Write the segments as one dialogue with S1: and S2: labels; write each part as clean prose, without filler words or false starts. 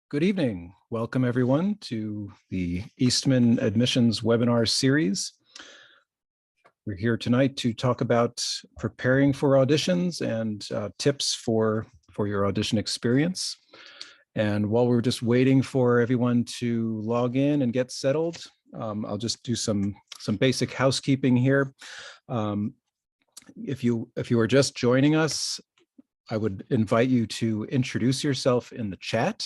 S1: Good evening. Welcome everyone to the Eastman admissions webinar series. We're here tonight to talk about preparing for auditions and tips for your audition experience. And while we're just waiting for everyone to log in and get settled, I'll just do some basic housekeeping here. If you are just joining us, I would invite you to introduce yourself in the chat.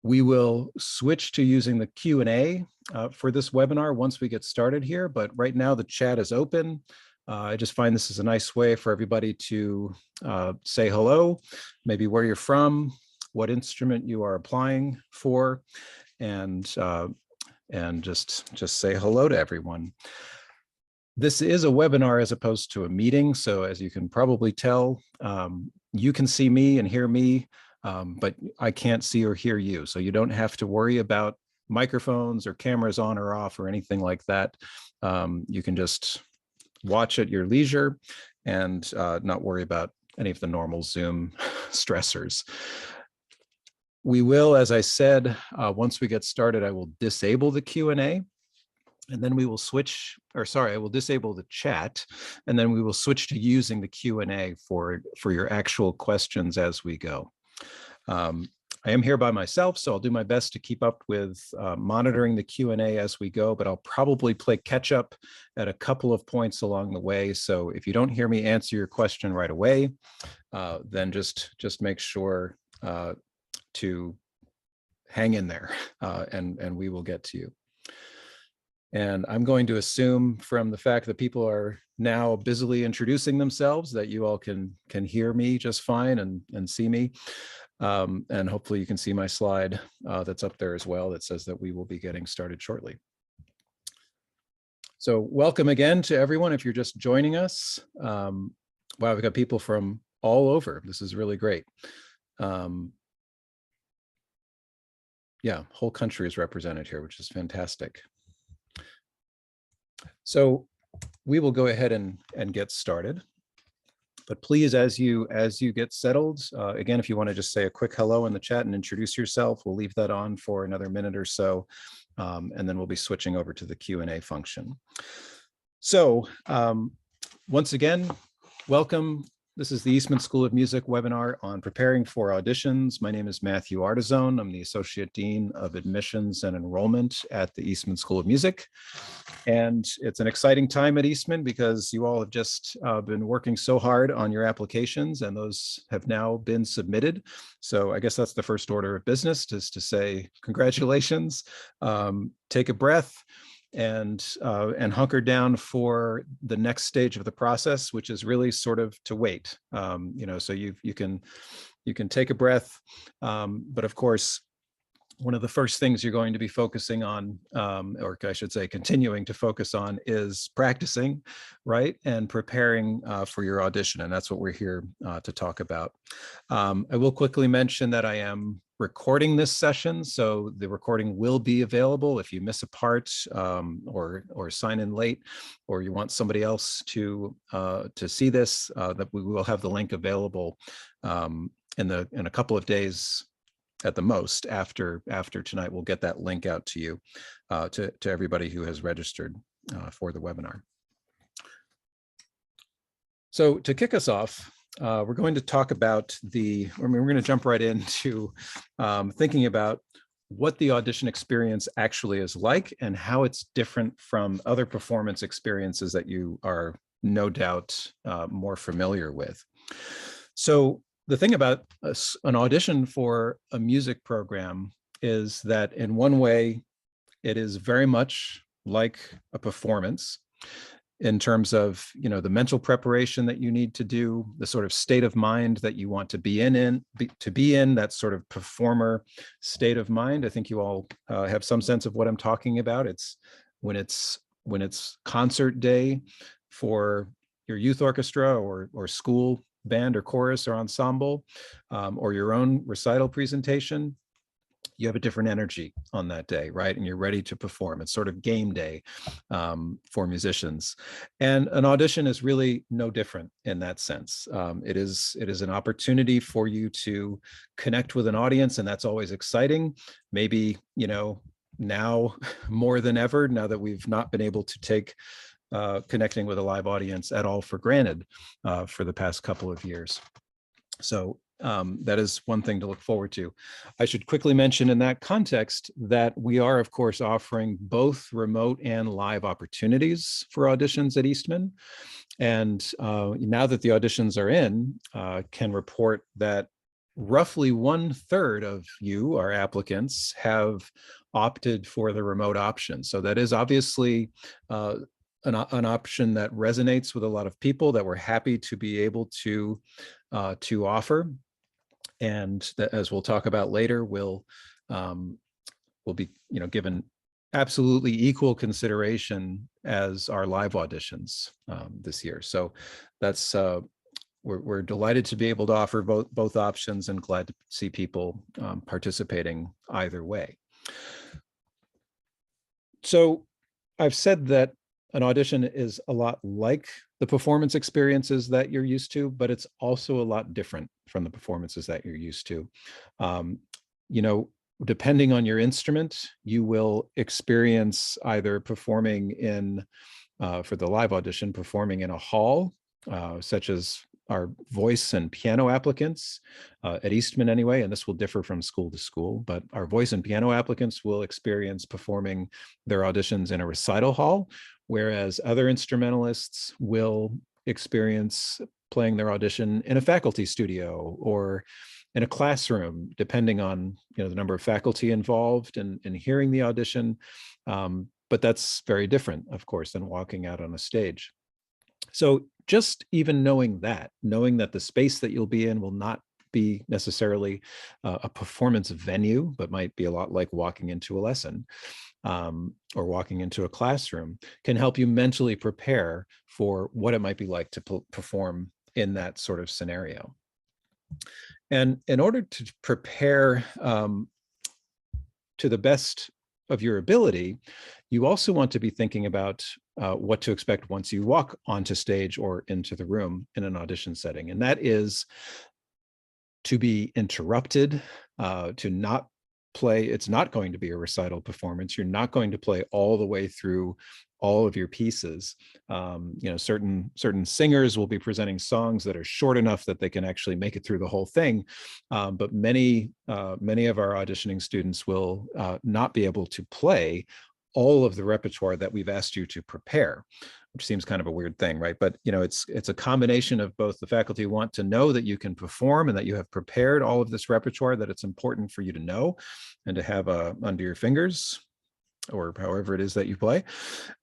S1: We will switch to using the Q&A for this webinar once we get started here, but right now the chat is open. I just find this is a nice way for everybody to say hello, maybe where you're from, what instrument you are applying for, and just say hello to everyone. This is a webinar as opposed to a meeting, so as you can probably tell, you can see me and hear me, but I can't see or hear you. So you don't have to worry about microphones or cameras on or off or anything like that. You can just watch at your leisure and not worry about any of the normal Zoom stressors. We will, as I said, once we get started, I will disable the Q&A. And then we will switch, or sorry, I will disable the chat, and then we will switch to using the Q&A for your actual questions as we go. I am here by myself, so I'll do my best to keep up with monitoring the Q&A as we go, but I'll probably play catch up at a couple of points along the way. So if you don't hear me answer your question right away, then just make sure to hang in there, and we will get to you. And I'm going to assume from the fact that people are now busily introducing themselves that you all can hear me just fine and see me. And hopefully you can see my slide that's up there as well that says that we will be getting started shortly. So welcome again to everyone if you're just joining us. Wow, we've got people from all over. This is really great. Yeah, whole country is represented here, which is fantastic. So we will go ahead and get started. But please, as you get settled, again, if you want to just say a quick hello in the chat and introduce yourself, we'll leave that on for another minute or so, and then we'll be switching over to the Q&A function. So once again, welcome. This is the Eastman School of Music webinar on preparing for auditions. My name is Matthew Ardizzone. I'm the Associate Dean of Admissions and Enrollment at the Eastman School of Music. And it's an exciting time at Eastman because you all have just been working so hard on your applications, and those have now been submitted. So I guess that's the first order of business, is to say congratulations, take a breath, and hunker down for the next stage of the process, which is really sort of to wait. So you can take a breath, but of course, one of the first things you're going to be focusing on, or I should say continuing to focus on, is practicing, right? And preparing for your audition. And that's what we're here to talk about. I will quickly mention that I am recording this session, so the recording will be available if you miss a part, or sign in late, or you want somebody else to see this, that we will have the link available in a couple of days at the most. After tonight, we'll get that link out to you, to everybody who has registered for the webinar. So to kick us off, we're going to talk about we're going to jump right into thinking about what the audition experience actually is like and how it's different from other performance experiences that you are no doubt more familiar with. So the thing about an audition for a music program is that in one way, it is very much like a performance in terms of, the mental preparation that you need to do, the sort of state of mind that you want to be in that sort of performer state of mind. I think you all have some sense of what I'm talking about. It's when it's concert day for your youth orchestra or school band or chorus or ensemble, or your own recital presentation. you have a different energy on that day, right? And you're ready to perform. It's sort of game day for musicians. And an audition is really no different in that sense. It is an opportunity for you to connect with an audience, and that's always exciting. Maybe, now more than ever, now that we've not been able to take connecting with a live audience at all for granted for the past couple of years. So that is one thing to look forward to. I should quickly mention in that context that we are, of course, offering both remote and live opportunities for auditions at Eastman. And now that the auditions are in, can report that roughly 1/3 of you, our applicants, have opted for the remote option. So that is obviously an option that resonates with a lot of people that we're happy to be able to offer. And that, as we'll talk about later, will be given absolutely equal consideration as our live auditions this year. So that's we're delighted to be able to offer both options, and glad to see people participating either way. So I've said that an audition is a lot like the performance experiences that you're used to, but it's also a lot different from the performances that you're used to. Depending on your instrument, you will experience either performing in, for the live audition, performing in a hall, such as our voice and piano applicants at Eastman anyway, and this will differ from school to school, but our voice and piano applicants will experience performing their auditions in a recital hall, whereas other instrumentalists will experience playing their audition in a faculty studio or in a classroom, depending on the number of faculty involved in hearing the audition. But that's very different, of course, than walking out on a stage. So just even knowing that the space that you'll be in will not be necessarily a performance venue, but might be a lot like walking into a lesson or walking into a classroom, can help you mentally prepare for what it might be like to perform in that sort of scenario. And in order to prepare to the best of your ability, you also want to be thinking about what to expect once you walk onto stage or into the room in an audition setting. And that is to be interrupted, to not play. It's not going to be a recital performance. You're not going to play all the way through all of your pieces. Certain singers will be presenting songs that are short enough that they can actually make it through the whole thing. But many of our auditioning students will not be able to play all of the repertoire that we've asked you to prepare, which seems kind of a weird thing, right? But it's a combination of both. The faculty want to know that you can perform and that you have prepared all of this repertoire that it's important for you to know and to have under your fingers, or however it is that you play.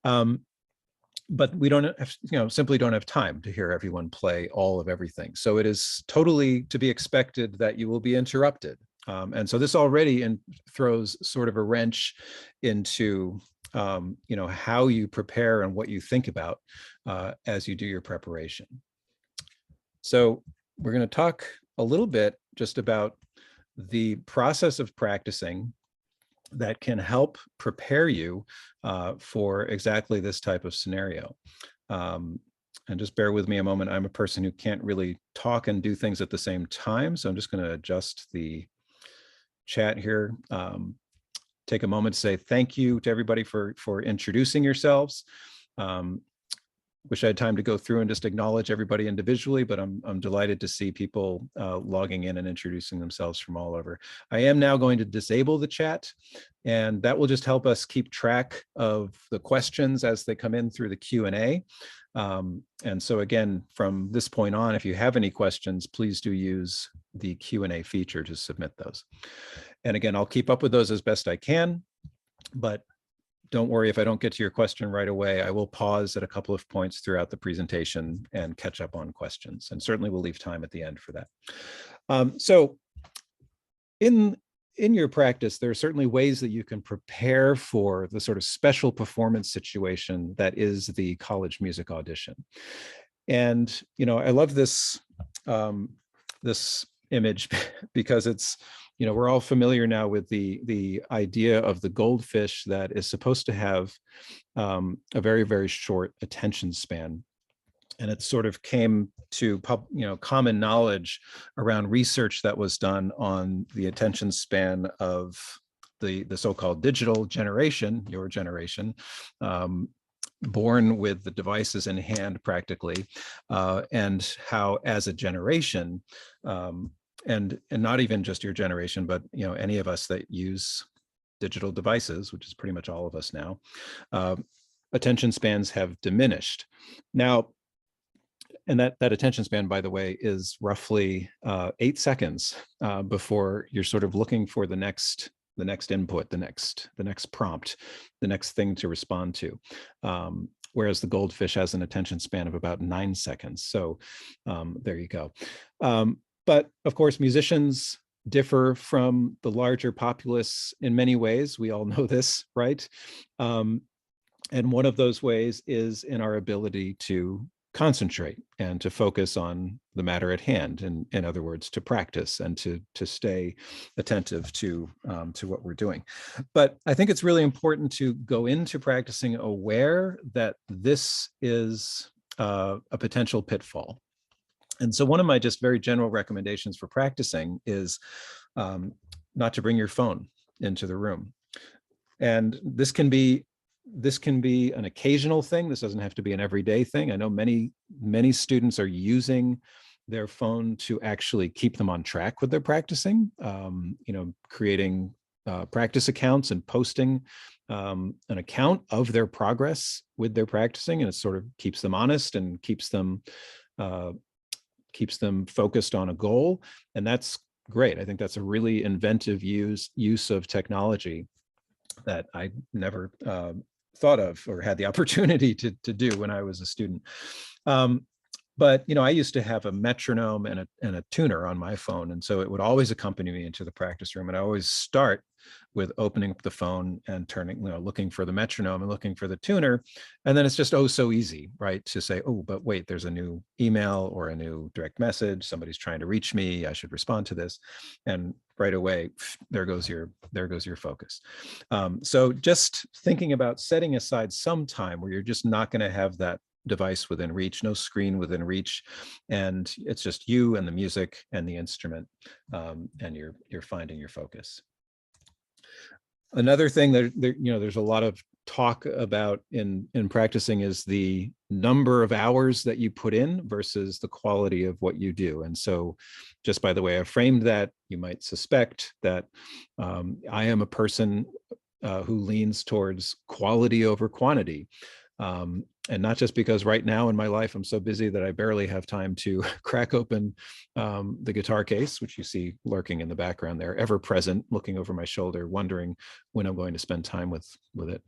S1: But we don't have, simply don't have time to hear everyone play all of everything. So it is totally to be expected that you will be interrupted. And so this already throws sort of a wrench into how you prepare and what you think about as you do your preparation. So we're going to talk a little bit just about the process of practicing that can help prepare you for exactly this type of scenario. And just bear with me a moment. I'm a person who can't really talk and do things at the same time, so I'm just going to adjust the chat here. Take a moment to say thank you to everybody for introducing yourselves. Wish I had time to go through and just acknowledge everybody individually, but I'm delighted to see people logging in and introducing themselves from all over. I am now going to disable the chat, and that will just help us keep track of the questions as they come in through the Q&A. And so again, from this point on, if you have any questions, please do use the Q&A feature to submit those. And again, I'll keep up with those as best I can, but don't worry if I don't get to your question right away. I will pause at a couple of points throughout the presentation and catch up on questions, and certainly we'll leave time at the end for that. So in your practice, there are certainly ways that you can prepare for the sort of special performance situation that is the college music audition. And I love this this image because it's we're all familiar now with the idea of the goldfish that is supposed to have a very, very short attention span. And it sort of came to common knowledge around research that was done on the attention span of the so-called digital generation, your generation, born with the devices in hand practically, and how as a generation, and not even just your generation, but any of us that use digital devices, which is pretty much all of us now, attention spans have diminished. Now, and that attention span, by the way, is roughly 8 seconds before you're sort of looking for the next input, the next prompt, the next thing to respond to. Whereas the goldfish has an attention span of about 9 seconds. So there you go. But of course, musicians differ from the larger populace in many ways. We all know this, right? And one of those ways is in our ability to concentrate and to focus on the matter at hand, and in other words, to practice and to stay attentive to what we're doing. But I think it's really important to go into practicing aware that this is a potential pitfall. And so one of my just very general recommendations for practicing is not to bring your phone into the room. And this can be an occasional thing. This doesn't have to be an everyday thing. I know many students are using their phone to actually keep them on track with their practicing, creating practice accounts and posting an account of their progress with their practicing, and it sort of keeps them honest and keeps them focused on a goal. And that's great. I think that's a really inventive use of technology that I never thought of or had the opportunity to do when I was a student. But I used to have a metronome and a tuner on my phone, and so it would always accompany me into the practice room. And I always start with opening up the phone and turning, looking for the metronome and looking for the tuner, and then it's just so easy, right, to say, oh, but wait, there's a new email or a new direct message. Somebody's trying to reach me. I should respond to this, and right away, there goes your focus. So just thinking about setting aside some time where you're just not going to have that device within reach, no screen within reach, and it's just you and the music and the instrument, and you're finding your focus. Another thing that there's a lot of talk about in practicing is the number of hours that you put in versus the quality of what you do. And so, just by the way I framed that, you might suspect that I am a person who leans towards quality over quantity. And not just because right now in my life I'm so busy that I barely have time to crack open the guitar case, which you see lurking in the background there, ever present, looking over my shoulder, wondering when I'm going to spend time with it.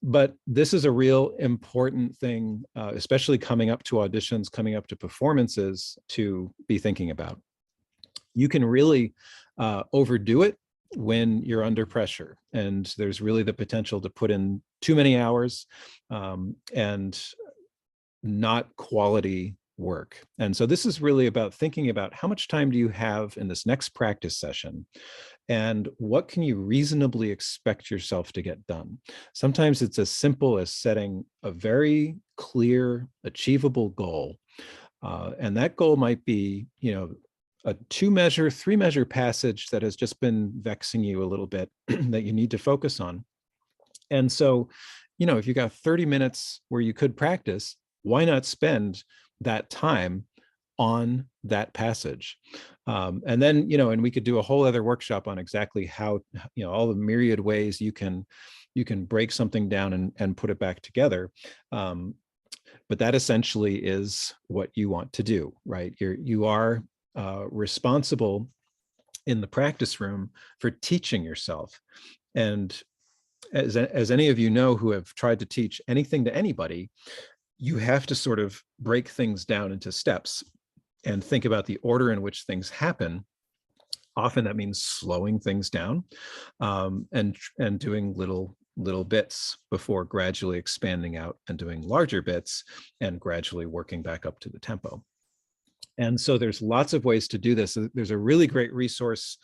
S1: But this is a real important thing, especially coming up to auditions, coming up to performances, to be thinking about. You can really overdo it when you're under pressure, and there's really the potential to put in too many hours and not quality work. And so this is really about thinking about how much time do you have in this next practice session, and what can you reasonably expect yourself to get done. Sometimes it's as simple as setting a very clear, achievable goal, and that goal might be, a 2-measure, 3-measure passage that has just been vexing you a little bit that you need to focus on. And so, if you got 30 minutes where you could practice, why not spend that time on that passage? And then, and we could do a whole other workshop on exactly how, all the myriad ways you can break something down and put it back together. But that essentially is what you want to do, right? You are responsible in the practice room for teaching yourself. And as any of you know who have tried to teach anything to anybody, you have to sort of break things down into steps and think about the order in which things happen. Often that means slowing things down and doing little bits before gradually expanding out and doing larger bits and gradually working back up to the tempo. And so there's lots of ways to do this. There's a really great resource,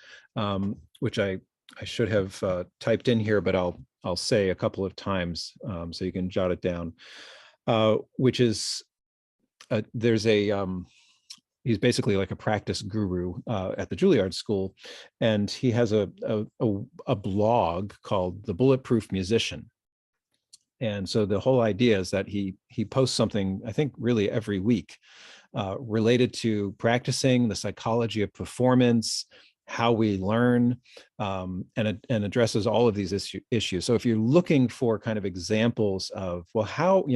S1: which I should have typed in here, but I'll say a couple of times so you can jot it down, which is there's a he's basically like a practice guru at the Juilliard School, and he has a blog called The Bulletproof Musician. And so the whole idea is that he posts something, I think, really every week related to practicing, the psychology of performance, how we learn, and addresses all of these issues. So if you're looking for kind of examples of, well, how,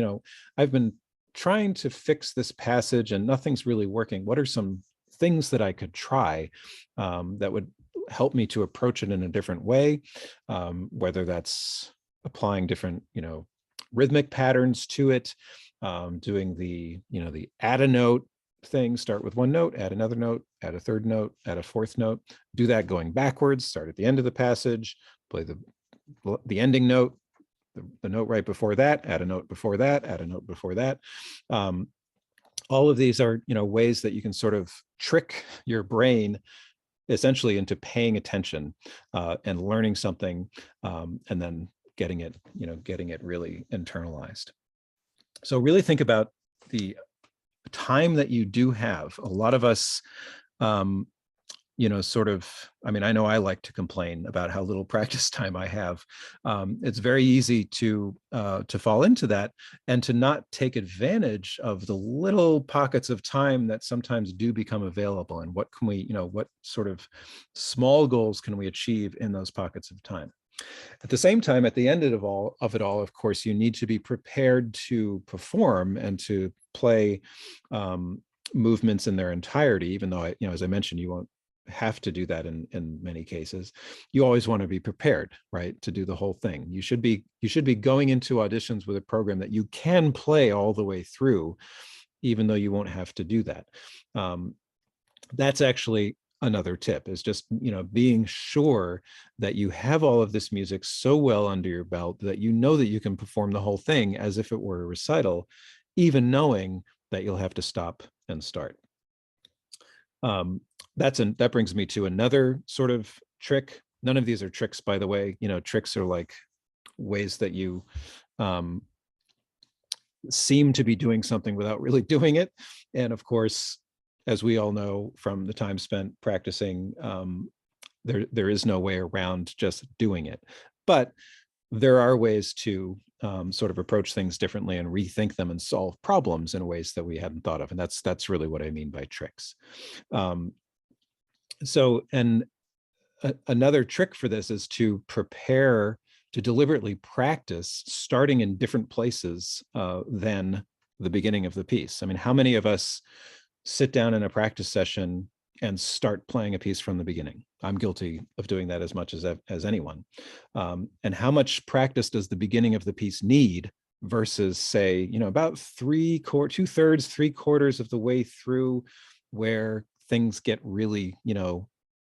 S1: I've been trying to fix this passage and nothing's really working, what are some things that I could try that would help me to approach it in a different way, whether that's applying different, rhythmic patterns to it, doing the add a note thing, start with one note, add another note, add a third note, add a fourth note, do that going backwards, start at the end of the passage, play the ending note, the note right before that, add a note before that, add a note before that. All of these are, ways that you can sort of trick your brain essentially into paying attention and learning something, and then getting it really internalized. So really think about the time that you do have. A lot of us, sort of, I know I like to complain about how little practice time I have. It's very easy to fall into that and to not take advantage of the little pockets of time that sometimes do become available. And what can we, what sort of small goals can we achieve in those pockets of time? At the same time, at the end of it all, of course, you need to be prepared to perform and to play movements in their entirety, even though, as I mentioned, you won't have to do that in many cases. You always want to be prepared, right, to do the whole thing. You should be going into auditions with a program that you can play all the way through, even though you won't have to do that. That's actually another tip, is just being sure that you have all of this music so well under your belt that that you can perform the whole thing as if it were a recital, even knowing that you'll have to stop and start. That brings me to another sort of trick. None of these are tricks, by the way. Tricks are like ways that you seem to be doing something without really doing it. And of course, as we all know from the time spent practicing, there is no way around just doing it. But there are ways to sort of approach things differently and rethink them and solve problems in ways that we hadn't thought of. And that's really what I mean by tricks. Another trick for this is to prepare, to deliberately practice starting in different places than the beginning of the piece. How many of us sit down in a practice session and start playing a piece from the beginning? I'm guilty of doing that as much as anyone. And how much practice does the beginning of the piece need versus, say, about 2/3, 3/4 of the way through, where things get really,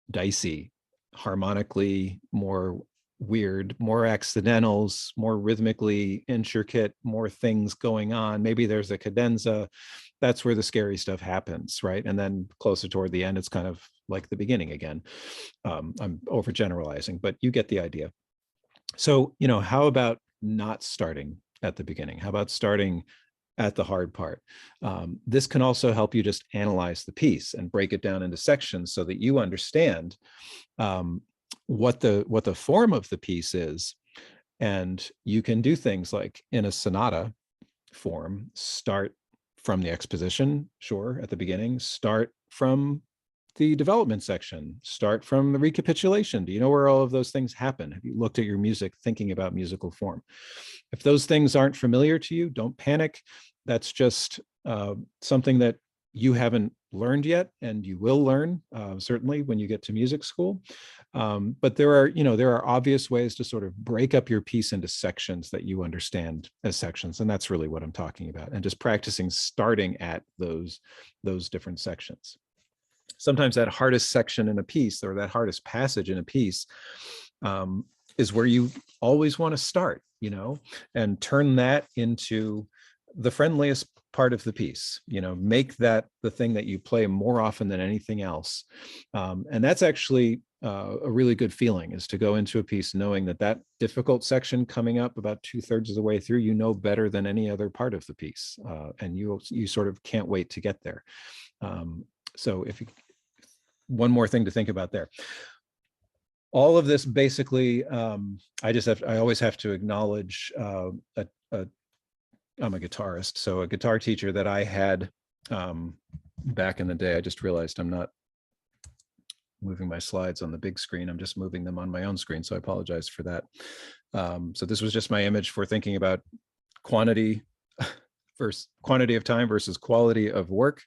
S1: dicey, harmonically more weird, more accidentals, more rhythmically intricate, more things going on. Maybe there's a cadenza. That's where the scary stuff happens, right? And then closer toward the end, it's kind of like the beginning again. I'm overgeneralizing, but you get the idea. So, how about not starting at the beginning? How about starting at the hard part? This can also help you just analyze the piece and break it down into sections so that you understand what the form of the piece is. And you can do things like, in a sonata form, start from the exposition, sure, at the beginning, start from the development section, start from the recapitulation. Do you know where all of those things happen? Have you looked at your music thinking about musical form? If those things aren't familiar to you, don't panic. That's just something that you haven't learned yet, and you will learn certainly when you get to music school. But there are obvious ways to sort of break up your piece into sections that you understand as sections, and that's really what I'm talking about. And just practicing starting at those different sections. Sometimes that hardest section in a piece, or that hardest passage in a piece, is where you always want to start, and turn that into the friendliest part of the piece, make that the thing that you play more often than anything else. And that's actually a really good feeling, is to go into a piece knowing that difficult section coming up about 2/3 of the way through, better than any other part of the piece. And you sort of can't wait to get there. So one more thing to think about there. All of this basically, I always have to acknowledge I'm a guitarist. So a guitar teacher that I had back in the day, I just realized I'm not moving my slides on the big screen. I'm just moving them on my own screen. So I apologize for that. So this was just my image for thinking about quantity of time versus quality of work.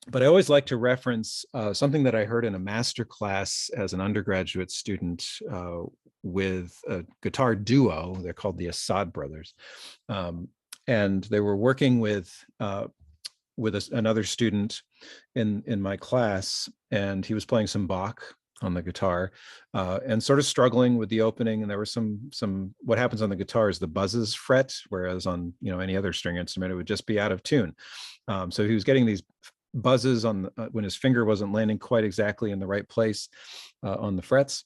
S1: But I always like to reference something that I heard in a master class as an undergraduate student with a guitar duo. They're called the Assad brothers. And they were working with another student in my class, and he was playing some Bach on the guitar and sort of struggling with the opening. And there were some what happens on the guitar is the buzzes fret, whereas on any other string instrument, it would just be out of tune. So he was getting these buzzes on when his finger wasn't landing quite exactly in the right place on the frets,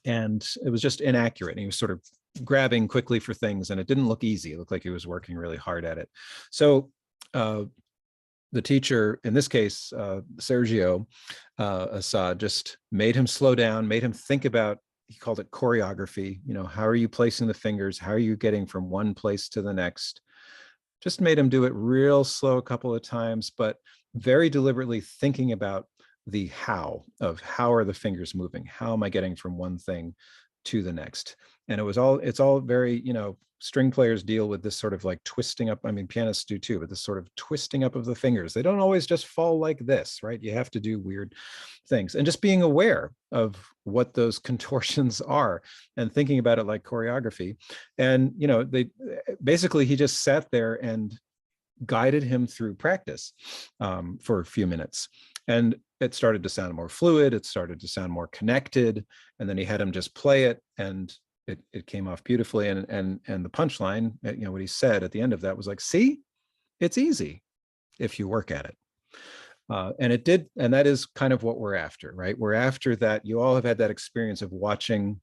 S1: and it was just inaccurate. And he was sort of grabbing quickly for things, and it didn't look easy. It looked like he was working really hard at it. So the teacher, in this case, Sergio Assad, just made him slow down, made him think about, he called it choreography. How are you placing the fingers? How are you getting from one place to the next? Just made him do it real slow a couple of times, but very deliberately thinking about the how are the fingers moving? How am I getting from one thing to the next? And it's all very, string players deal with this sort of like twisting up. I mean, pianists do too, but this sort of twisting up of the fingers. They don't always just fall like this, right? You have to do weird things, and just being aware of what those contortions are and thinking about it like choreography. And, he just sat there and guided him through practice for a few minutes. And it started to sound more fluid. It started to sound more connected. And then he had him just play it, and it came off beautifully. And the punchline, what he said at the end of that was like, see, it's easy if you work at it. And it did. And that is kind of what we're after, right? We're after that. You all have had that experience of watching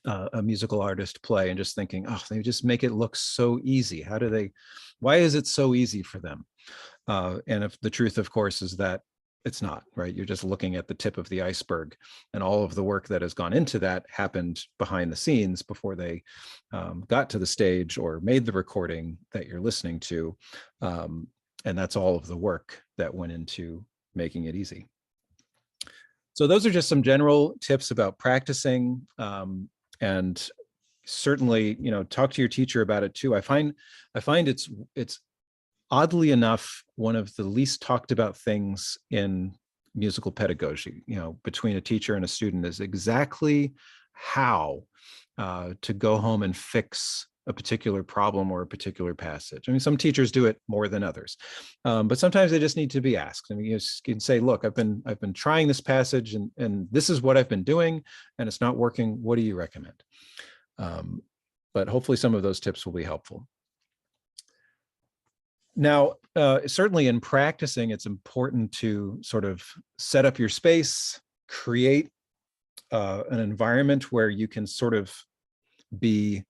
S1: a musical artist play and just thinking, oh, they just make it look so easy. Why is it so easy for them? And if the truth, of course, is that it's not, right? You're just looking at the tip of the iceberg, and all of the work that has gone into that happened behind the scenes before they got to the stage or made the recording that you're listening to. And that's all of the work that went into making it easy. So those are just some general tips about practicing. And certainly, talk to your teacher about it too. I find it's oddly enough one of the least talked about things in musical pedagogy, between a teacher and a student, is exactly how to go home and fix a particular problem or a particular passage. I mean, some teachers do it more than others, but sometimes they just need to be asked. I mean, you can say, look, I've been trying this passage, and this is what I've been doing, and it's not working. What do you recommend? But hopefully some of those tips will be helpful. Now, certainly in practicing, it's important to sort of set up your space, create an environment where you can sort of be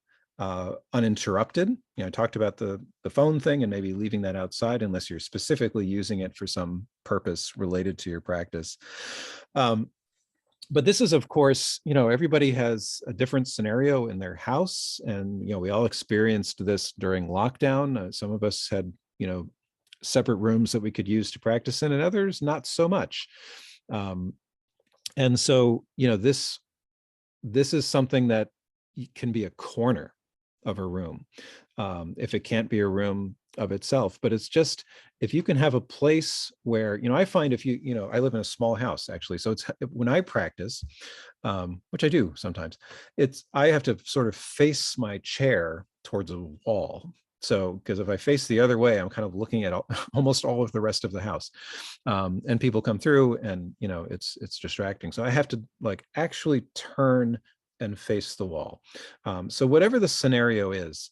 S1: uninterrupted. I talked about the phone thing and maybe leaving that outside unless you're specifically using it for some purpose related to your practice. But this is, of course, everybody has a different scenario in their house. And, we all experienced this during lockdown. Some of us had, separate rooms that we could use to practice in, and others not so much. And so, this is something that can be a corner of a room, if it can't be a room of itself. But it's just, if you can have a place where, I find if I live in a small house, actually. So it's when I practice, which I do sometimes, I have to sort of face my chair towards a wall. So, because if I face the other way, I'm kind of looking at almost all of the rest of the house, and people come through, and it's distracting. So I have to actually turn and face the wall. So whatever the scenario is,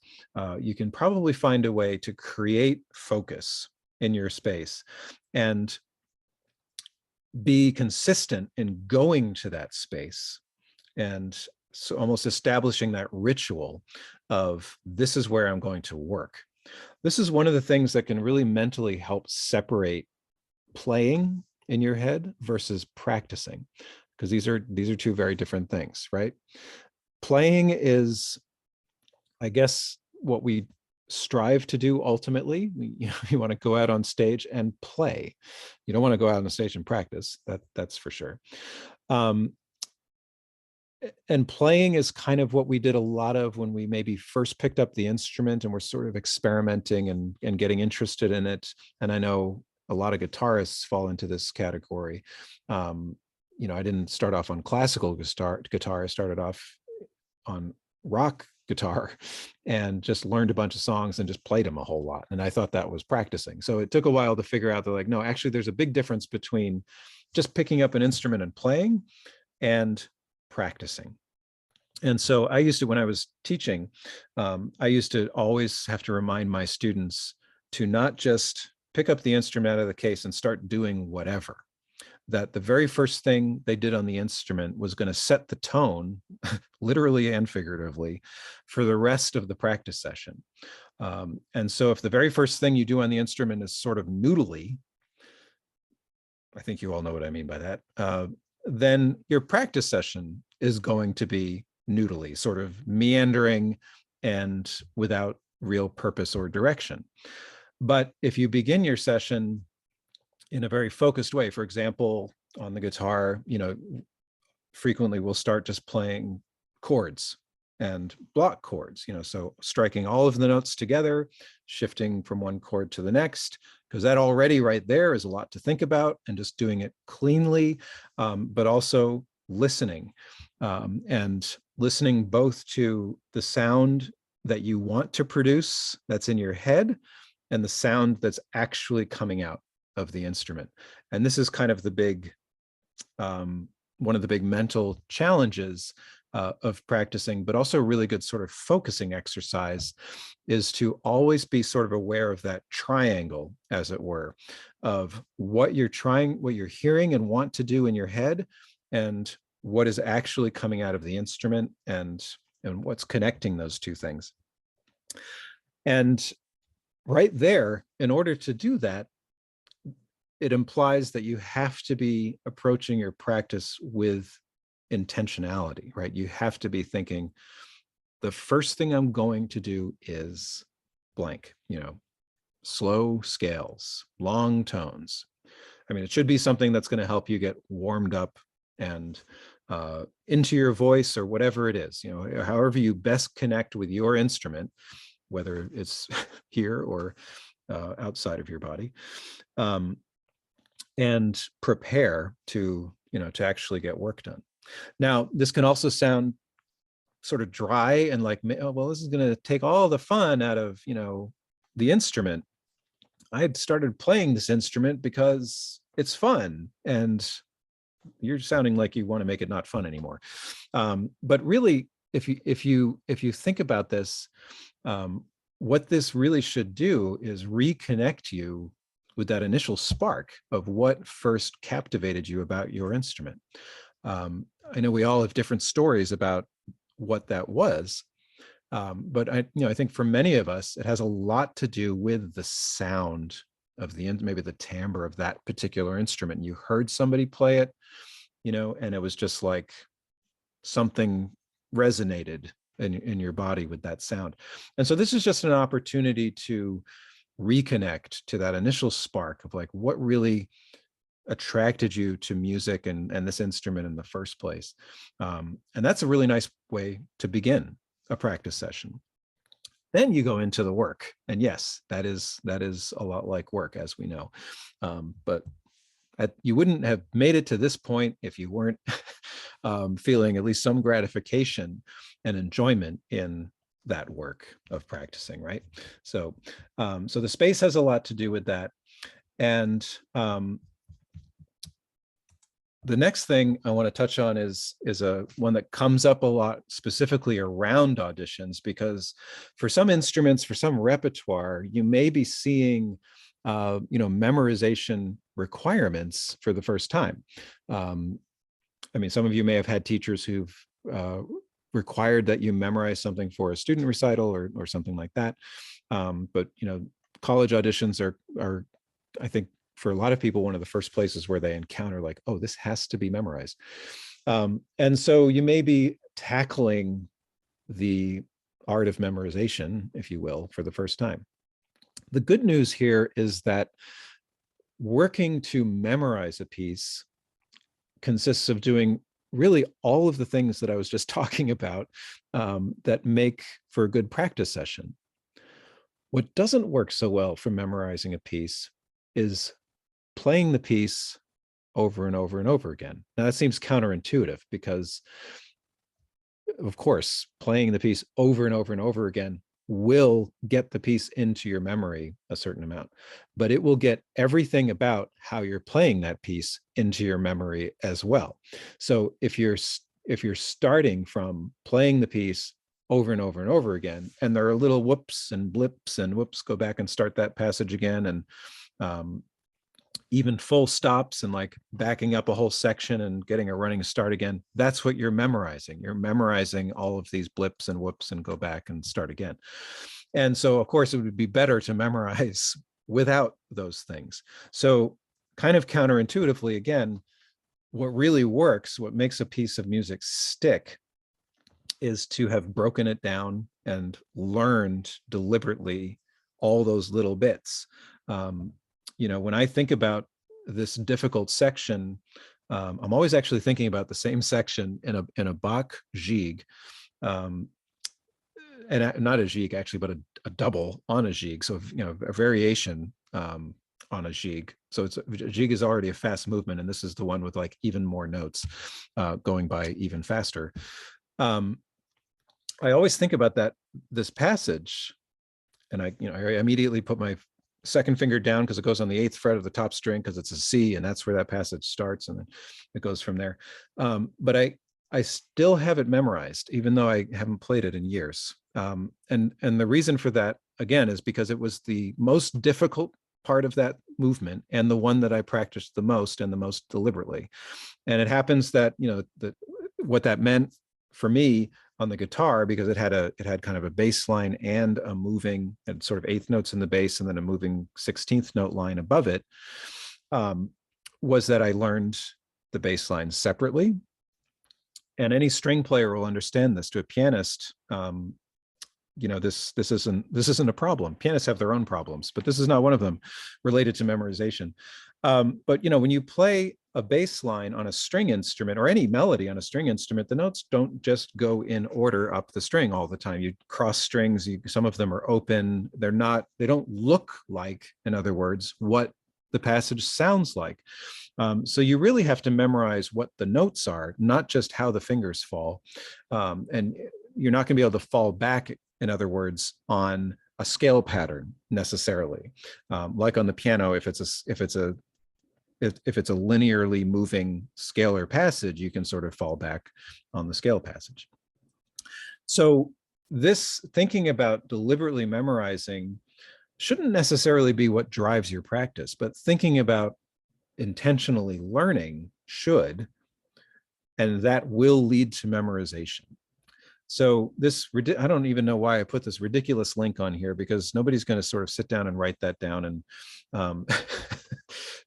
S1: you can probably find a way to create focus in your space and be consistent in going to that space, and so almost establishing that ritual of, this is where I'm going to work. This is one of the things that can really mentally help separate playing in your head versus practicing, because these are two very different things, right? Playing is, I guess, what we strive to do ultimately. You want to go out on stage and play. You don't want to go out on stage and practice. That's for sure. And playing is kind of what we did a lot of when we maybe first picked up the instrument and we're sort of experimenting and getting interested in it. And I know a lot of guitarists fall into this category. You know, I didn't start off on classical guitar. I started off on rock guitar and just learned a bunch of songs and just played them a whole lot. And I thought that was practicing. So it took a while to figure out that, like, no, actually there's a big difference between just picking up an instrument and playing and practicing. And so I used to, when I was teaching, I used to always have to remind my students to not just pick up the instrument out of the case and start doing whatever. That the very first thing they did on the instrument was going to set the tone, literally and figuratively, for the rest of the practice session. And so if the very first thing you do on the instrument is sort of noodly, I think you all know what I mean by that, then your practice session is going to be noodly, sort of meandering and without real purpose or direction. But if you begin your session in a very focused way, for example, on the guitar, you know, frequently we'll start just playing chords and block chords, you know, so striking all of the notes together, shifting from one chord to the next, because that already right there is a lot to think about, and just doing it cleanly, but also listening, and listening both to the sound that you want to produce that's in your head and the sound that's actually coming out of the instrument. And this is kind of the big, one of the big mental challenges of practicing, but also a really good sort of focusing exercise, is to always be sort of aware of that triangle, as it were, of what you're hearing and want to do in your head, and what is actually coming out of the instrument, and what's connecting those two things. And right there, in order to do that, it implies that you have to be approaching your practice with intentionality, right? You have to be thinking, the first thing I'm going to do is blank, you know, slow scales, long tones. I mean, it should be something that's going to help you get warmed up and into your voice, or whatever it is, you know, however you best connect with your instrument, whether it's here or outside of your body, and prepare to, you know, to actually get work done. Now, this can also sound sort of dry and like, oh, well, this is going to take all the fun out of, you know, the instrument. I had started playing this instrument because it's fun, and you're sounding like you want to make it not fun anymore. But really, if you think about this, what this really should do is reconnect you with that initial spark of what first captivated you about your instrument. I know we all have different stories about what that was, but I think for many of us, it has a lot to do with the sound of maybe the timbre of that particular instrument. You heard somebody play it, you know, and it was just like something resonated in your body with that sound. And so this is just an opportunity to reconnect to that initial spark of like, what really attracted you to music and this instrument in the first place. And that's a really nice way to begin a practice session. Then you go into the work, and yes, that is a lot like work, as we know. But you wouldn't have made it to this point if you weren't feeling at least some gratification and enjoyment in that work of practicing, right? So, so the space has a lot to do with that. And The next thing I want to touch on is a one that comes up a lot specifically around auditions, because for some instruments, for some repertoire, you may be seeing memorization requirements for the first time. I mean, some of you may have had teachers who've required that you memorize something for a student recital or something like that. But college auditions are, I think, for a lot of people, one of the first places where they encounter like, oh, this has to be memorized. And so you may be tackling the art of memorization, if you will, for the first time. The good news here is that working to memorize a piece consists of doing really all of the things that I was just talking about that make for a good practice session. What doesn't work so well for memorizing a piece is playing the piece over and over and over again. Now that seems counterintuitive because, of course, playing the piece over and over and over again will get the piece into your memory a certain amount, but it will get everything about how you're playing that piece into your memory as well. So if you're starting from playing the piece over and over and over again, and there are little whoops and blips and whoops, go back and start that passage again, and even full stops and like backing up a whole section and getting a running start again, that's what you're memorizing. You're memorizing all of these blips and whoops and go back and start again. And so, of course, it would be better to memorize without those things. So kind of counterintuitively, again, what really works, what makes a piece of music stick, is to have broken it down and learned deliberately all those little bits. When I think about this difficult section, I'm always actually thinking about the same section in a Bach jig, and not a jig actually, but a double on a jig. So a variation on a jig. So a jig is already a fast movement, and this is the one with like even more notes going by even faster. I always think about this passage, and I immediately put my second finger down because it goes on the 8th fret of the top string because it's a C, and that's where that passage starts, and then it goes from there. But I still have it memorized, even though I haven't played it in years. And the reason for that, again, is because it was the most difficult part of that movement and the one that I practiced the most and the most deliberately. And it happens that what that meant for me on the guitar, because it had kind of a bass line and a moving and sort of 8th notes in the bass and then a moving 16th note line above it, was that I learned the bass line separately. And any string player will understand this. To a pianist, this isn't a problem. Pianists have their own problems, but this is not one of them related to memorization. But when you play a bass line on a string instrument or any melody on a string instrument, the notes don't just go in order up the string all the time. You cross strings, some of them are open. They don't look like, in other words, what the passage sounds like. So you really have to memorize what the notes are, not just how the fingers fall. And you're not going to be able to fall back, in other words, on a scale pattern necessarily. Like on the piano, if it's a linearly moving scalar passage, you can sort of fall back on the scale passage. So this thinking about deliberately memorizing shouldn't necessarily be what drives your practice, but thinking about intentionally learning should, and that will lead to memorization. So I don't even know why I put this ridiculous link on here, because nobody's going to sort of sit down and write that down and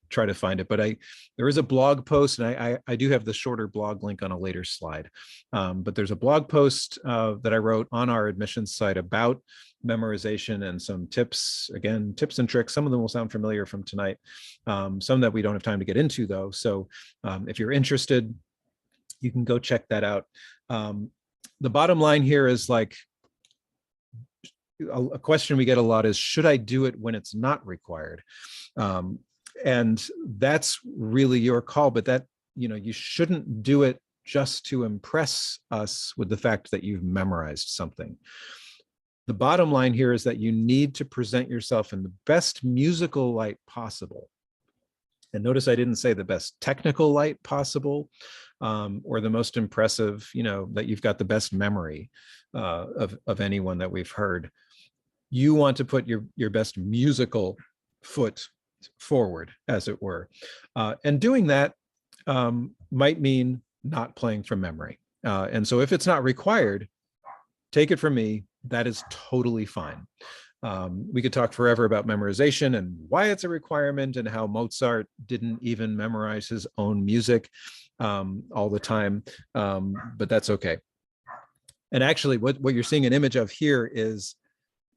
S1: try to find it. But there is a blog post, and I do have the shorter blog link on a later slide. But there's a blog post that I wrote on our admissions site about memorization and some tips and tricks. Some of them will sound familiar from tonight. Some that we don't have time to get into though. So if you're interested, you can go check that out. The bottom line here is like a question we get a lot is, should I do it when it's not required? And that's really your call, but that, you shouldn't do it just to impress us with the fact that you've memorized something. The bottom line here is that you need to present yourself in the best musical light possible. And notice I didn't say the best technical light possible, or the most impressive, that you've got the best memory of anyone that we've heard. You want to put your best musical foot forward, as it were. And doing that might mean not playing from memory. And so if it's not required, take it from me, that is totally fine. We could talk forever about memorization and why it's a requirement and how Mozart didn't even memorize his own music all the time, but that's okay. And actually, what you're seeing an image of here is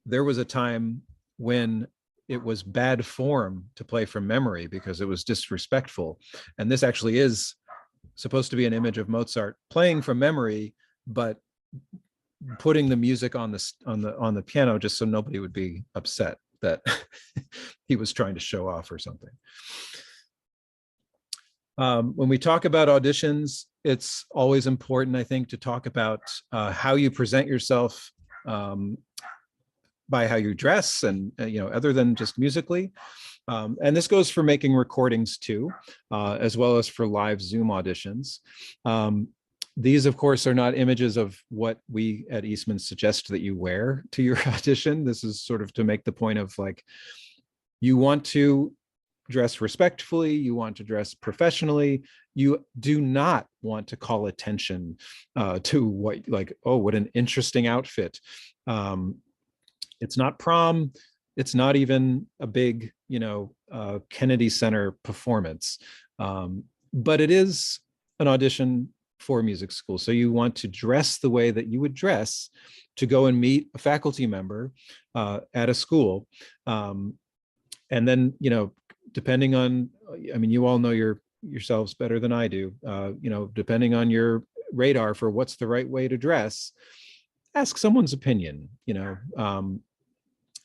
S1: there was a time when it was bad form to play from memory because it was disrespectful. And this actually is supposed to be an image of Mozart playing from memory, but putting the music on the piano just so nobody would be upset that he was trying to show off or something. When we talk about auditions, it's always important, I think, to talk about how you present yourself by how you dress and, other than just musically. And this goes for making recordings too, as well as for live Zoom auditions. These, of course, are not images of what we at Eastman suggest that you wear to your audition. This is sort of to make the point of like, you want to dress respectfully, you want to dress professionally, you do not want to call attention to what an interesting outfit. It's not prom, it's not even a big, Kennedy Center performance, but it is an audition for music school. So you want to dress the way that you would dress to go and meet a faculty member at a school. And then, depending on, you all know yourselves better than I do, depending on your radar for what's the right way to dress, ask someone's opinion,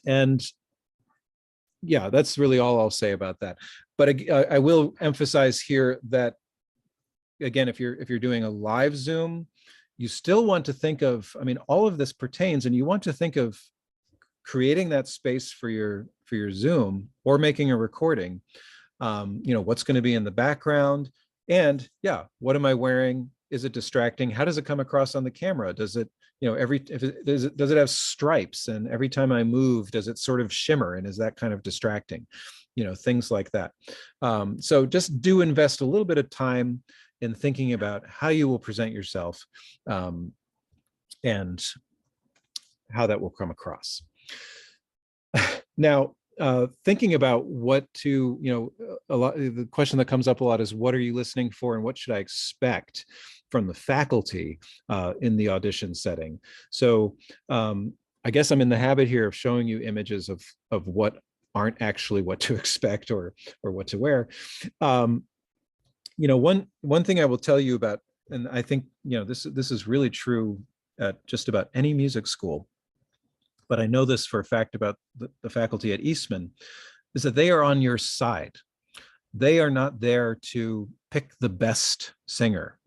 S1: and yeah, that's really all I'll say about that. But I will emphasize here that, again, if you're doing a live Zoom, you still want to think of, all of this pertains, and you want to think of creating that space for your Zoom or making a recording. What's going to be in the background, and yeah, what am I wearing? Is it distracting? How does it come across on the camera? Does it, does it have stripes? And every time I move, does it sort of shimmer? And is that kind of distracting? Things like that. So just do invest a little bit of time in thinking about how you will present yourself and how that will come across. Now, thinking about what to, the question that comes up a lot is, what are you listening for and what should I expect from the faculty in the audition setting? So I guess I'm in the habit here of showing you images of what aren't actually what to expect or what to wear. One thing I will tell you about, and I think, this is really true at just about any music school, but I know this for a fact about the faculty at Eastman, is that they are on your side. They are not there to pick the best singer,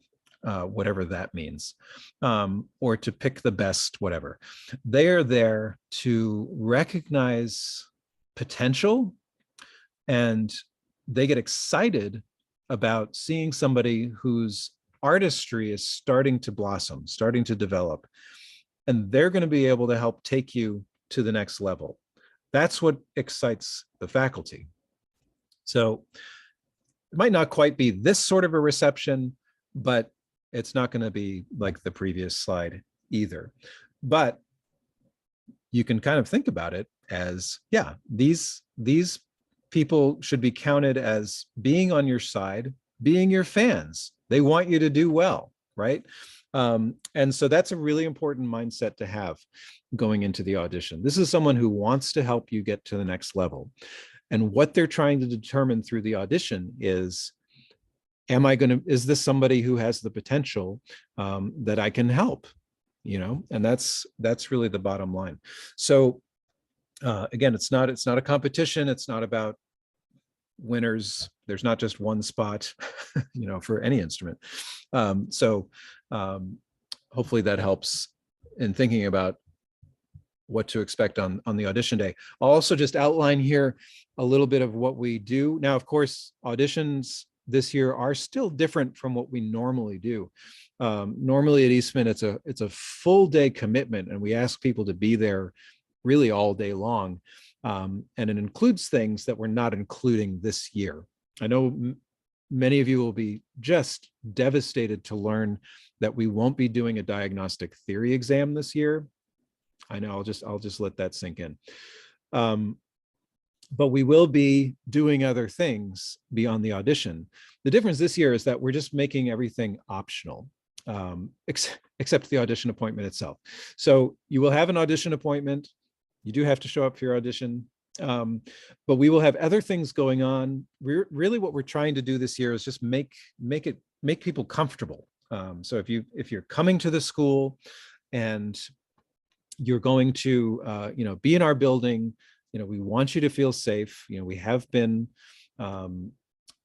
S1: whatever that means, or to pick the best whatever. They are there to recognize potential, and they get excited about seeing somebody whose artistry is starting to blossom, starting to develop. And they're going to be able to help take you to the next level. That's what excites the faculty. So it might not quite be this sort of a reception, but it's not going to be like the previous slide either. But you can kind of think about it as, yeah, these people should be counted as being on your side, being your fans. They want you to do well, right? And so that's a really important mindset to have going into the audition. This is someone who wants to help you get to the next level. And what they're trying to determine through the audition is, is this somebody who has the potential that I can help? And that's really the bottom line. So again, it's not a competition. It's not about winners. There's not just one spot, for any instrument. So hopefully that helps in thinking about what to expect on the audition day. I'll also just outline here a little bit of what we do. Now, of course, auditions this year are still different from what we normally do. Normally at Eastman, it's a full day commitment, and we ask people to be there really all day long. And it includes things that we're not including this year. I know many of you will be just devastated to learn that we won't be doing a diagnostic theory exam this year. I know, I'll just let that sink in. But we will be doing other things beyond the audition. The difference this year is that we're just making everything optional, except the audition appointment itself. So you will have an audition appointment. You do have to show up for your audition, but we will have other things going on. Really what we're trying to do this year is just make people comfortable. So if you're coming to the school and you're going to be in our building, we want you to feel safe. We have been, first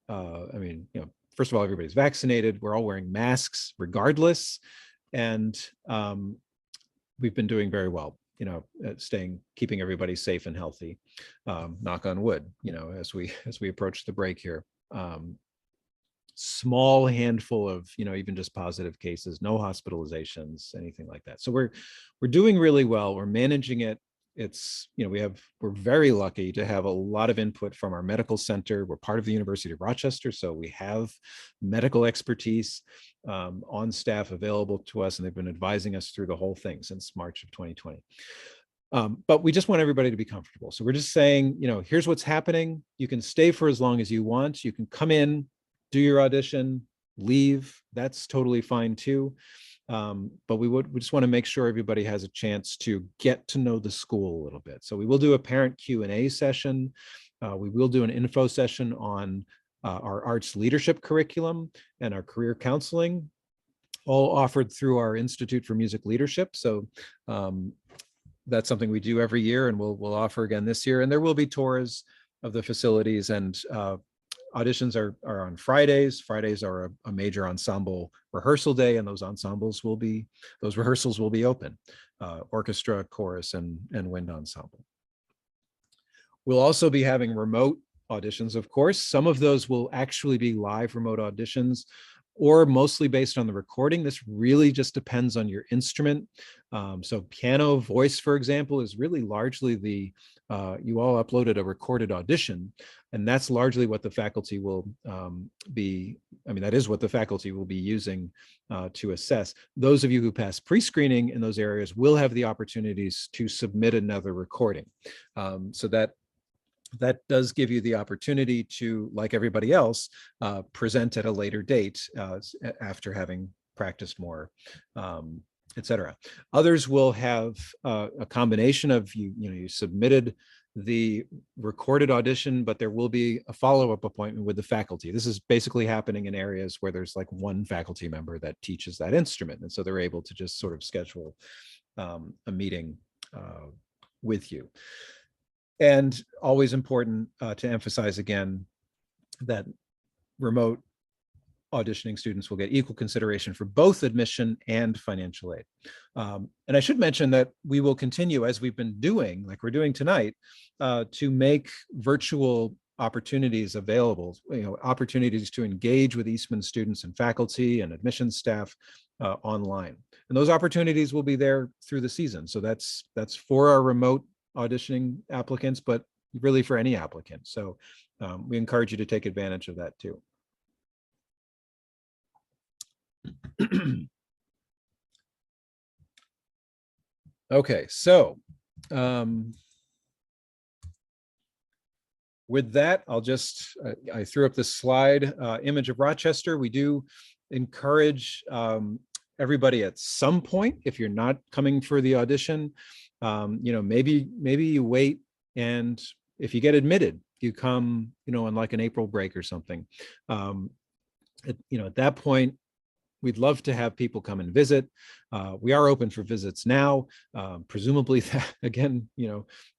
S1: of all, everybody's vaccinated. We're all wearing masks regardless. And we've been doing very well, keeping everybody safe and healthy, knock on wood, as we approach the break here. Small handful of, even just positive cases, no hospitalizations, anything like that. So we're doing really well. We're managing it. It's, we're very lucky to have a lot of input from our medical center. We're part of the University of Rochester, so we have medical expertise on staff available to us, and they've been advising us through the whole thing since March of 2020. But we just want everybody to be comfortable. So we're just saying, here's what's happening. You can stay for as long as you want. You can come in, do your audition, leave. That's totally fine too. But we just want to make sure everybody has a chance to get to know the school a little bit. So we will do a parent Q&A session. We will do an info session on our arts leadership curriculum and our career counseling, all offered through our Institute for Music Leadership. So that's something we do every year, and we'll offer again this year. And there will be tours of the facilities, and auditions are on Fridays. Fridays are a major ensemble rehearsal day, and those rehearsals will be open, orchestra, chorus, and wind ensemble. We'll also be having remote auditions, of course. Some of those will actually be live remote auditions, or mostly based on the recording. This really just depends on your instrument. So piano, voice, for example, is really largely you all uploaded a recorded audition, and that's largely what the faculty will that is what the faculty will be using to assess. Those of you who pass pre-screening in those areas will have the opportunities to submit another recording. So that does give you the opportunity to, like everybody else, present at a later date after having practiced more, etc. Others will have a combination of you submitted the recorded audition, but there will be a follow-up appointment with the faculty. This is basically happening in areas where there's like one faculty member that teaches that instrument, and so they're able to just sort of schedule a meeting with you. And always important to emphasize again that remote auditioning students will get equal consideration for both admission and financial aid. And I should mention that we will continue, as we've been doing, like we're doing tonight, to make virtual opportunities available, opportunities to engage with Eastman students and faculty and admissions staff online. And those opportunities will be there through the season. So that's for our remote auditioning applicants, but really for any applicant. So we encourage you to take advantage of that too. Okay, so with that, I threw up this slide image of Rochester. We do encourage everybody at some point, if you're not coming for the audition, maybe you wait, and if you get admitted, you come, on like an April break or something. At that point, we'd love to have people come and visit. We are open for visits now. Presumably, again,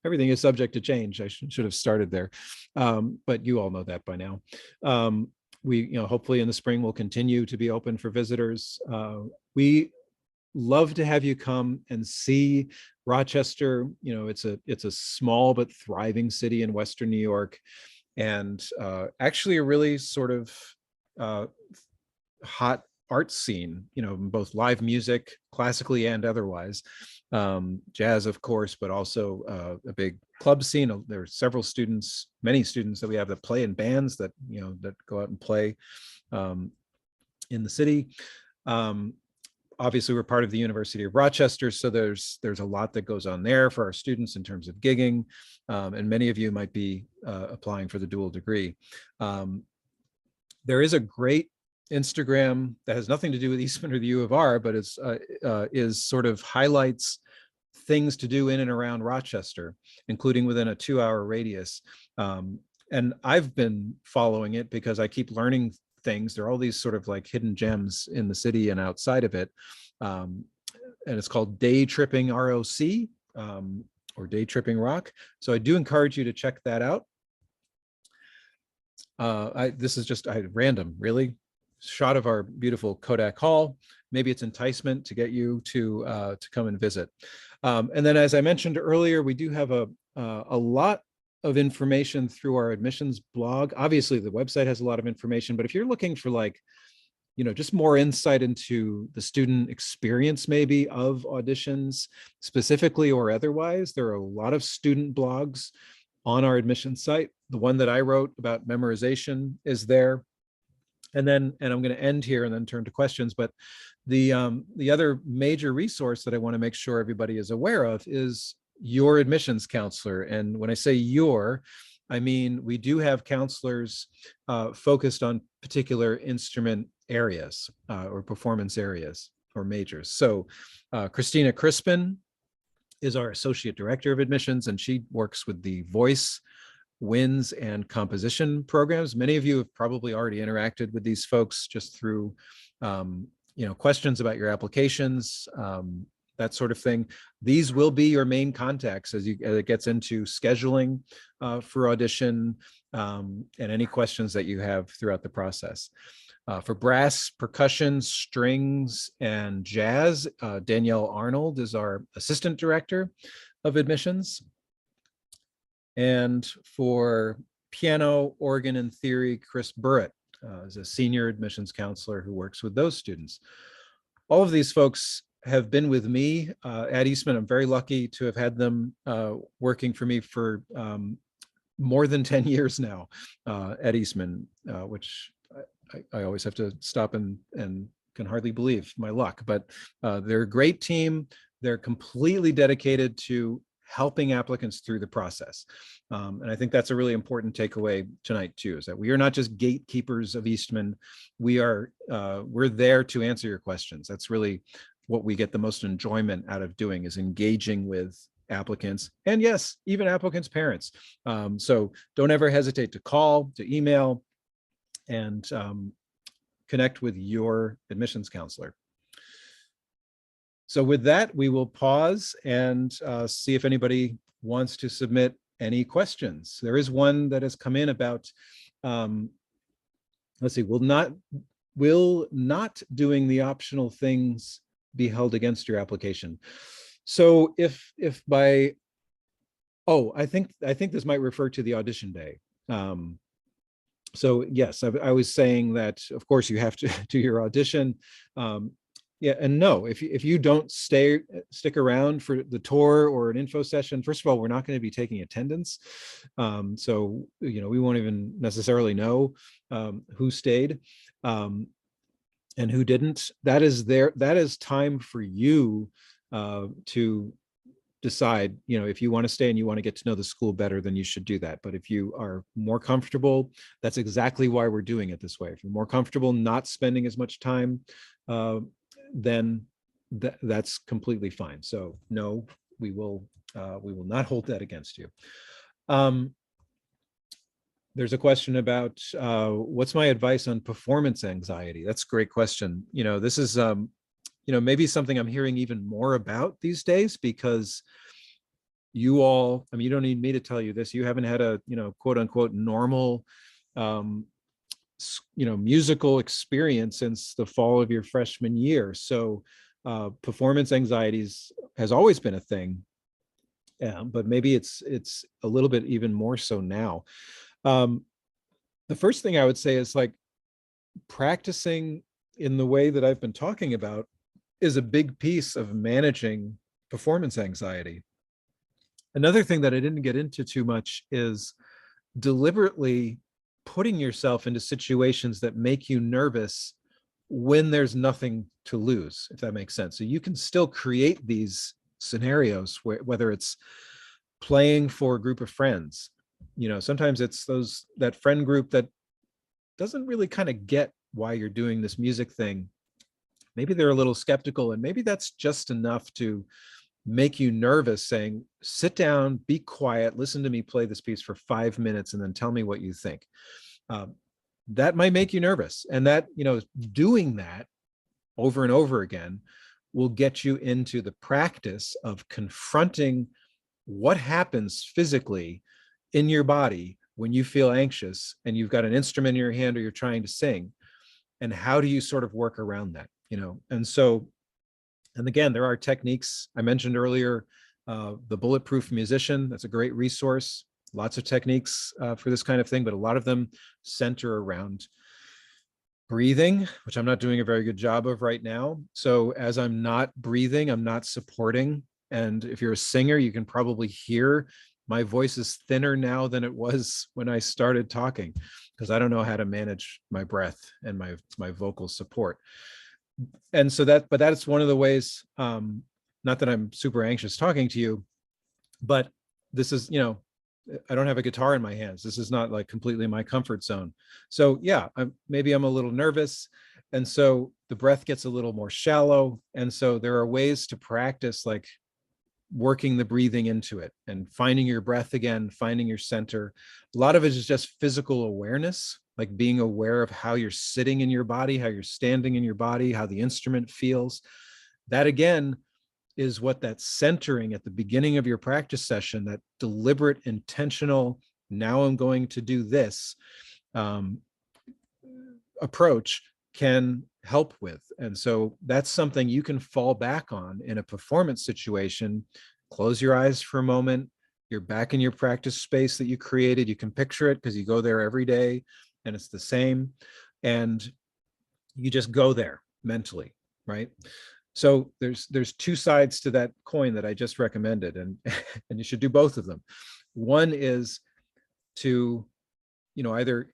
S1: everything is subject to change. I should have started there, but you all know that by now. We, hopefully in the spring, will continue to be open for visitors. We love to have you come and see Rochester. It's a small but thriving city in Western New York, and actually a really sort of hot art scene, both live music, classically and otherwise, jazz, of course, but also a big club scene. There are many students that we have that play in bands that go out and play in the city. Obviously, we're part of the University of Rochester, so there's a lot that goes on there for our students in terms of gigging, and many of you might be applying for the dual degree. There is a great Instagram that has nothing to do with Eastman or the U of R, but is sort of highlights things to do in and around Rochester, including within a 2-hour radius. And I've been following it because I keep learning things. There are all these sort of like hidden gems in the city and outside of it. And it's called Day Tripping ROC, or Day Tripping Rock. So I do encourage you to check that out. This is just random, really. Shot of our beautiful Kodak Hall. Maybe it's enticement to get you to come and visit. And then, as I mentioned earlier, we do have a lot of information through our admissions blog. Obviously, the website has a lot of information, but if you're looking for just more insight into the student experience, maybe of auditions specifically or otherwise, there are a lot of student blogs on our admissions site. The one that I wrote about memorization is there. And I'm going to end here and then turn to questions. But the other major resource that I want to make sure everybody is aware of is your admissions counselor. And when I say your, I mean we do have counselors focused on particular instrument areas or performance areas or majors. So Christina Crispin is our associate director of admissions, and she works with the voice, winds, and composition programs. Many of you have probably already interacted with these folks just through questions about your applications, that sort of thing. These will be your main contacts as it gets into scheduling for audition, and any questions that you have throughout the process. For brass, percussion, strings, and jazz, Danielle Arnold is our assistant director of admissions. And for piano, organ, and theory, Chris Burrett is a senior admissions counselor who works with those students. All of these folks have been with me at Eastman. I'm very lucky to have had them working for me for more than 10 years now at Eastman, which I always have to stop and can hardly believe my luck. But they're a great team. They're completely dedicated to helping applicants through the process. And I think that's a really important takeaway tonight too, is that we are not just gatekeepers of Eastman. We're there to answer your questions. That's really what we get the most enjoyment out of doing, is engaging with applicants, and yes, even applicants' parents. So don't ever hesitate to call, to email, and connect with your admissions counselor. So with that, we will pause and see if anybody wants to submit any questions. There is one that has come in about, let's see, will not doing the optional things be held against your application? So if by, I think this might refer to the audition day. So yes, I was saying that, of course, you have to do your audition. Yeah, and no, if you don't stick around for the tour or an info session, first of all, we're not going to be taking attendance. So, we won't even necessarily know who stayed and who didn't. That is time for you to decide, if you want to stay and you want to get to know the school better, then you should do that. But if you are more comfortable, that's exactly why we're doing it this way. If you're more comfortable not spending as much time, then that's completely fine. So no, we will not hold that against you. There's a question about what's my advice on performance anxiety? That's a great question. This is maybe something I'm hearing even more about these days, because you all, you don't need me to tell you this, you haven't had a quote unquote normal musical experience since the fall of your freshman year. So performance anxieties has always been a thing, but maybe it's a little bit even more so now. The first thing I would say is like practicing in the way that I've been talking about is a big piece of managing performance anxiety. Another thing that I didn't get into too much is deliberately putting yourself into situations that make you nervous when there's nothing to lose, if that makes sense. So you can still create these scenarios where, whether it's playing for a group of friends, you know, sometimes it's that friend group that doesn't really kind of get why you're doing this music thing. Maybe they're a little skeptical, and maybe that's just enough to make you nervous, saying, sit down, be quiet, listen to me play this piece for 5 minutes, and then tell me what you think. That might make you nervous. And that, you know, doing that over and over again will get you into the practice of confronting what happens physically in your body when you feel anxious and you've got an instrument in your hand or you're trying to sing. And how do you sort of work around that, you know? And so, and again, there are techniques I mentioned earlier, the Bulletproof Musician, that's a great resource. Lots of techniques for this kind of thing, but a lot of them center around breathing, which I'm not doing a very good job of right now. So as I'm not breathing, I'm not supporting. And if you're a singer, you can probably hear my voice is thinner now than it was when I started talking, because I don't know how to manage my breath and my vocal support. And so but that's one of the ways, not that I'm super anxious talking to you, but this is, you know, I don't have a guitar in my hands. This is not like completely my comfort zone. So yeah, maybe I'm a little nervous. And so the breath gets a little more shallow. And so there are ways to practice like working the breathing into it and finding your breath again, finding your center. A lot of it is just physical awareness, like being aware of how you're sitting in your body, how you're standing in your body, how the instrument feels. That again is what that centering at the beginning of your practice session, that deliberate, intentional, now I'm going to do this approach can help with. And so that's something you can fall back on in a performance situation. Close your eyes for a moment. You're back in your practice space that you created. You can picture it because you go there every day and it's the same. And you just go there mentally, right? So there's two sides to that coin that I just recommended, and and you should do both of them. One is to, you know, either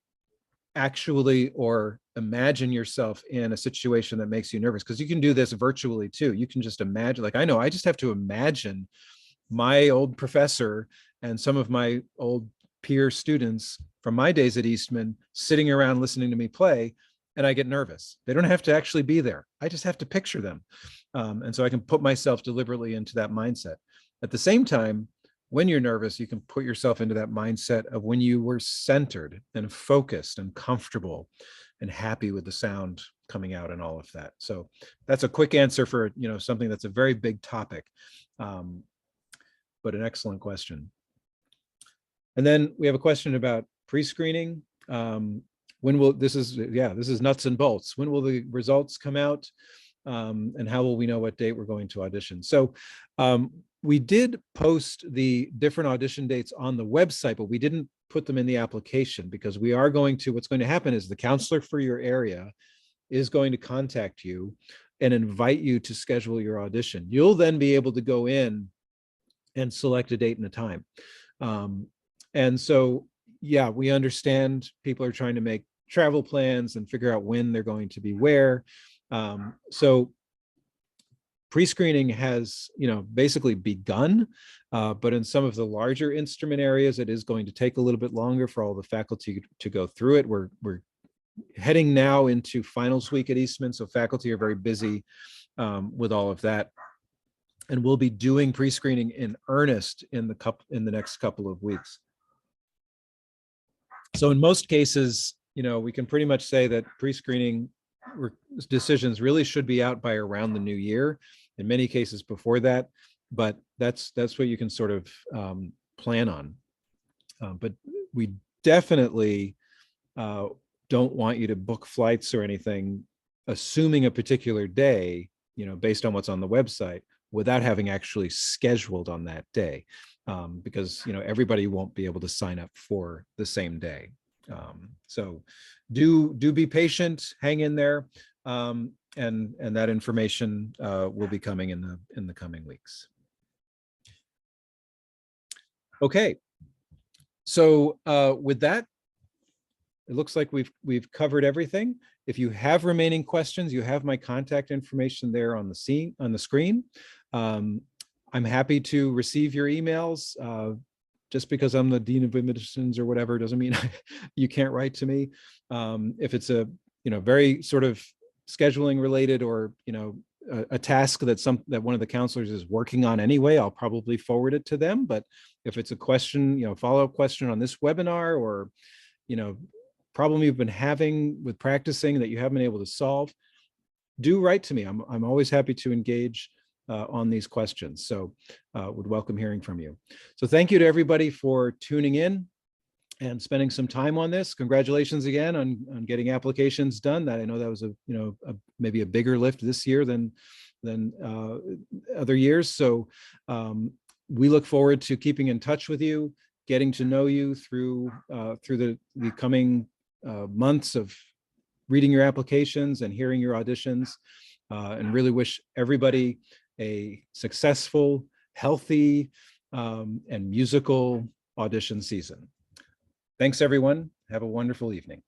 S1: actually or imagine yourself in a situation that makes you nervous, because you can do this virtually too. You can just imagine, like I know I just have to imagine my old professor and some of my old peer students from my days at Eastman sitting around listening to me play, and I get nervous. They don't have to actually be there. I just have to picture them. And so I can put myself deliberately into that mindset. At the same time, when you're nervous, you can put yourself into that mindset of when you were centered and focused and comfortable and happy with the sound coming out and all of that. So that's a quick answer for, you know, something that's a very big topic, but an excellent question. And then we have a question about pre-screening. When will this is nuts and bolts. When will the results come out? And how will we know what date we're going to audition? So we did post the different audition dates on the website, but we didn't put them in the application because we are going to, what's going to happen is the counselor for your area is going to contact you and invite you to schedule your audition. You'll then be able to go in and select a date and a time. And so, yeah, we understand people are trying to make travel plans and figure out when they're going to be where. So pre-screening has, you know, basically begun, but in some of the larger instrument areas, it is going to take a little bit longer for all the faculty to go through it. We're heading now into finals week at Eastman, so faculty are very busy with all of that. And we'll be doing pre-screening in earnest in the next couple of weeks. So in most cases, you know, we can pretty much say that pre-screening decisions really should be out by around the new year. In many cases before that, but that's what you can sort of plan on. But we definitely don't want you to book flights or anything assuming a particular day based on what's on the website without having actually scheduled on that day, because everybody won't be able to sign up for the same day. So do be patient, hang in there, and that information will be coming in the coming weeks. Okay, so with that, it looks like we've covered everything. If you have remaining questions, you have my contact information there on the screen. I'm happy to receive your emails. Just because I'm the Dean of Admissions or whatever doesn't mean you can't write to me. If it's a very sort of scheduling related or a task that one of the counselors is working on anyway, I'll probably forward it to them. But if it's a question, follow-up question on this webinar, or problem you've been having with practicing that you haven't been able to solve, do write to me. I'm always happy to engage on these questions. So would welcome hearing from you. So thank you to everybody for tuning in and spending some time on this. Congratulations again on getting applications done. That I know that was maybe a bigger lift this year than other years. So we look forward to keeping in touch with you, getting to know you through the coming months of reading your applications and hearing your auditions, and really wish everybody a successful, healthy, and musical audition season. Thanks, everyone. Have a wonderful evening.